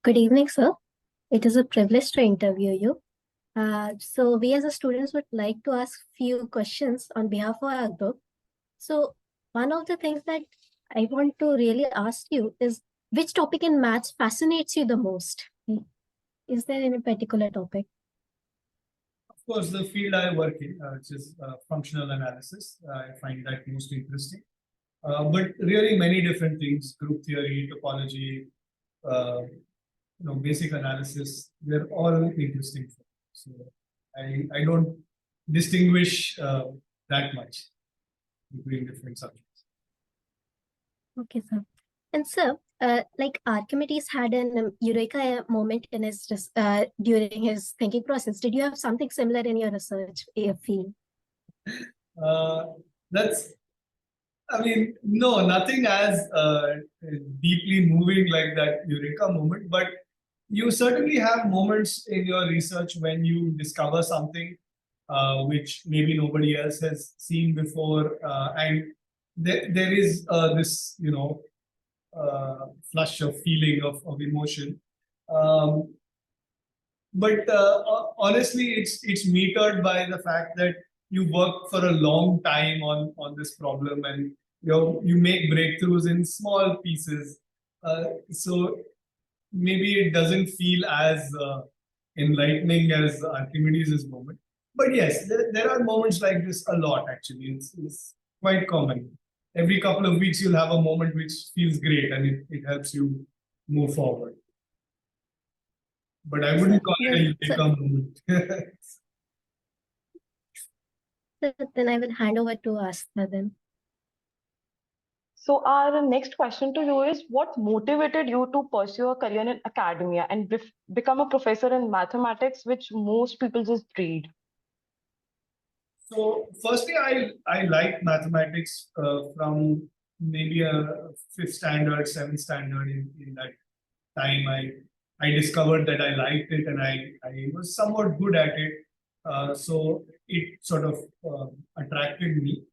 Good evening, sir. It is a privilege to interview you. So we as a students would like to ask few questions on behalf of our group. So one of the things that I want to really ask you is which topic in maths fascinates you the most? Is there any particular topic? Of course, the field I work in, which is functional analysis, I find that most interesting. But really many different things, group theory, topology, uh, basic analysis, they're all interesting. So I don't distinguish that much between different subjects. Okay, sir. And sir, like Archimedes had an eureka moment in his during his thinking process. Did you have something similar in your research field? Uh, that's, I mean, no, nothing as deeply moving like that Eureka moment, but you certainly have moments in your research when you discover something which maybe nobody else has seen before, and there is this, flush of feeling of emotion. Um, but honestly, it's metered by the fact that you work for a long time on this problem, and you make breakthroughs in small pieces. So maybe it doesn't feel as enlightening as Archimedes' moment. But yes, there are moments like this a lot actually. It's quite common. Every couple of weeks you'll have a moment which feels great and it helps you move forward. But I wouldn't call it a eureka moment. Then I will hand over to Astha then. So our next question to you is, what motivated you to pursue a career in academia and become a professor in mathematics, which most people just read? So firstly, I like mathematics from maybe a fifth standard, seventh standard. In that time, I discovered that I liked it and I was somewhat good at it. So it sort of attracted me.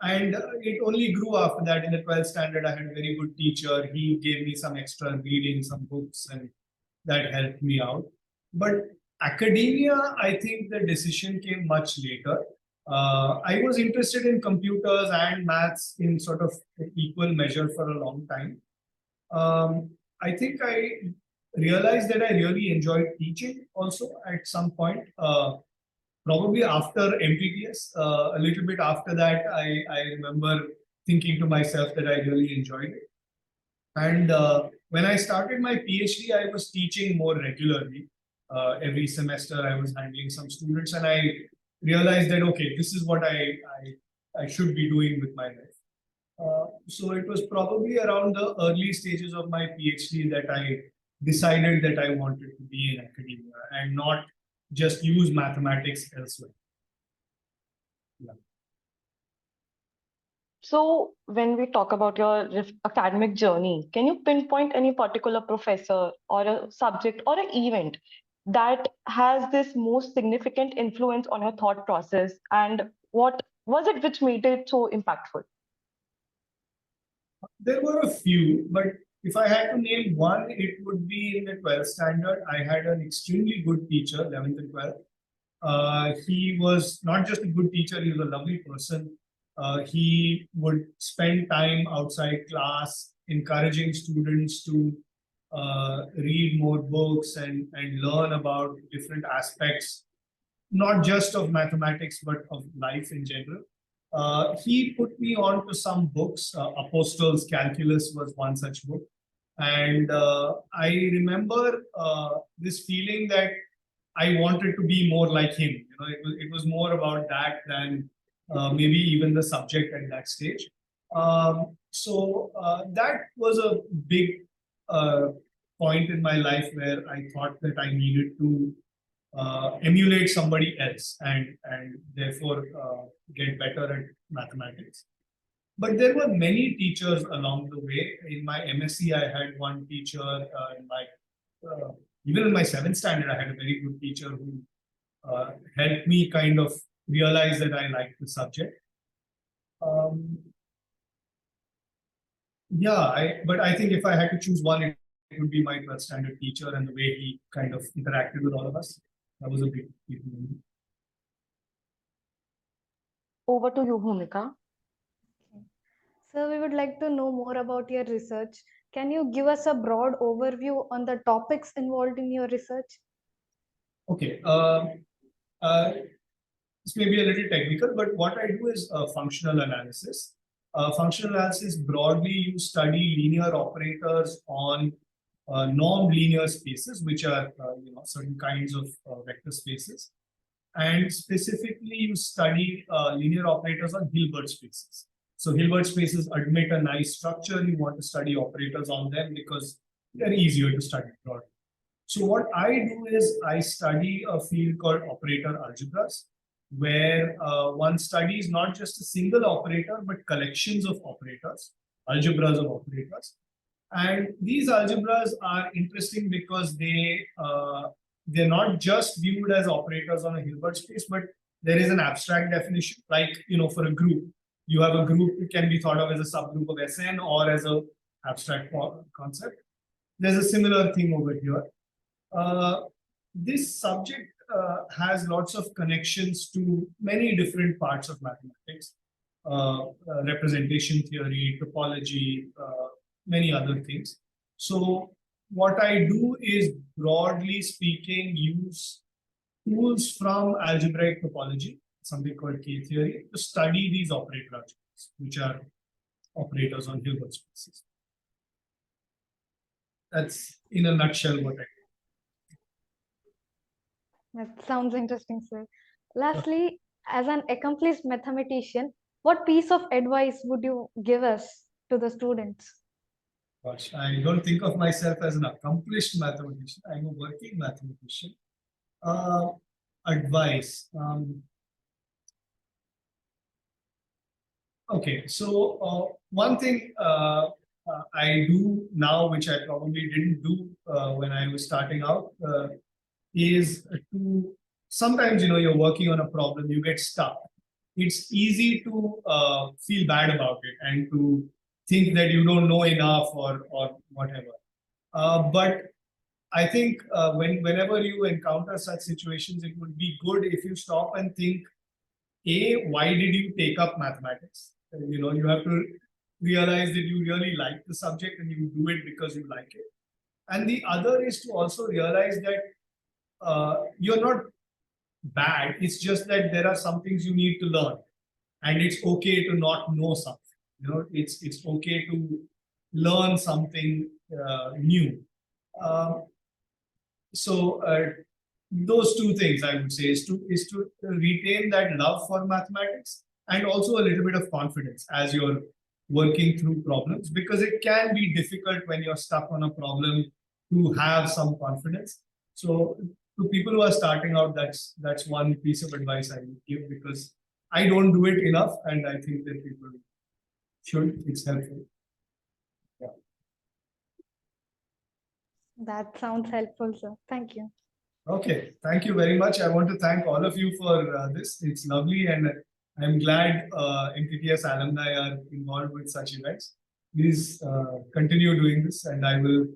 And it only grew after that. In the 12th standard, I had a very good teacher. He gave me some extra reading, some books, and that helped me out. But academia, I think the decision came much later. I was interested in computers and maths in sort of equal measure for a long time. I think I realized that I really enjoyed teaching also at some point. Probably after MTTS, a little bit after that, I remember thinking to myself that I really enjoyed it. And when I started my PhD, I was teaching more regularly. Every semester, I was handling some students, and I realized that, okay, this is what I should be doing with my life. So it was probably around the early stages of my PhD that I decided that I wanted to be in academia and not just use mathematics elsewhere. Yeah. So when we talk about your academic journey, can you pinpoint any particular professor or a subject or an event that has this most significant influence on your thought process, and what was it which made it so impactful? There were a few, but if I had to name one, it would be in the 12th standard. I had an extremely good teacher, 11th and 12th. He was not just a good teacher, he was a lovely person. He would spend time outside class encouraging students to read more books and learn about different aspects, not just of mathematics, but of life in general. He put me on to some books. Apostles' Calculus was one such book. And I remember this feeling that I wanted to be more like him. It was more about that than maybe even the subject at that stage. So that was a big point in my life where I thought that I needed to emulate somebody else and therefore get better at mathematics. But there were many teachers along the way. In my MSc, I had one teacher. Even in my seventh standard, I had a very good teacher who helped me kind of realize that I liked the subject. Um, But I think if I had to choose one, it would be my 12th standard teacher and the way he kind of interacted with all of us. That was a big moment. Over to you, Bhumika. So we would like to know more about your research. Can you give us a broad overview on the topics involved in your research? Okay. This may be a little technical, but what I do is functional analysis. Functional analysis, broadly, you study linear operators on non-linear spaces, which are certain kinds of vector spaces. And specifically, you study linear operators on Hilbert spaces. So Hilbert spaces admit a nice structure. You want to study operators on them because they're easier to study broadly. So what I do is I study a field called operator algebras, where one studies not just a single operator, but collections of operators, algebras of operators. And these algebras are interesting because they're not just viewed as operators on a Hilbert space, but there is an abstract definition, like, for a group. You have a group, it can be thought of as a subgroup of Sn or as a abstract concept. There's a similar thing over here. This subject has lots of connections to many different parts of mathematics, representation theory, topology, many other things. So what I do is, broadly speaking, use tools from algebraic topology, something called K-theory, to study these operator algebras, which are operators on Hilbert spaces. That's in a nutshell what I do. That sounds interesting, sir. Lastly, as an accomplished mathematician, what piece of advice would you give us to the students? Gosh, I don't think of myself as an accomplished mathematician. I'm a working mathematician. Advice. Okay, so one thing I do now, which I probably didn't do when I was starting out, is to sometimes, you're working on a problem, you get stuck. It's easy to feel bad about it and to think that you don't know enough or whatever. But I think whenever you encounter such situations, it would be good if you stop and think, why did you take up mathematics? You have to realize that you really like the subject and you do it because you like it. And the other is to also realize that you're not bad. It's just that there are some things you need to learn, and it's okay to not know something. It's okay to learn something new. So those two things I would say is to retain that love for mathematics and also a little bit of confidence as you're working through problems, because it can be difficult when you're stuck on a problem to have some confidence. So to people who are starting out, that's one piece of advice I would give, because I don't do it enough, and I think that people should. It's helpful. Yeah. That sounds helpful, sir. Thank you. Okay, thank you very much. I want to thank all of you for this. It's lovely, and I'm glad MTTS alumni are involved with such events. Please continue doing this, and I will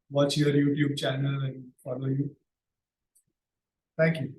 watch your YouTube channel and follow you. Thank you.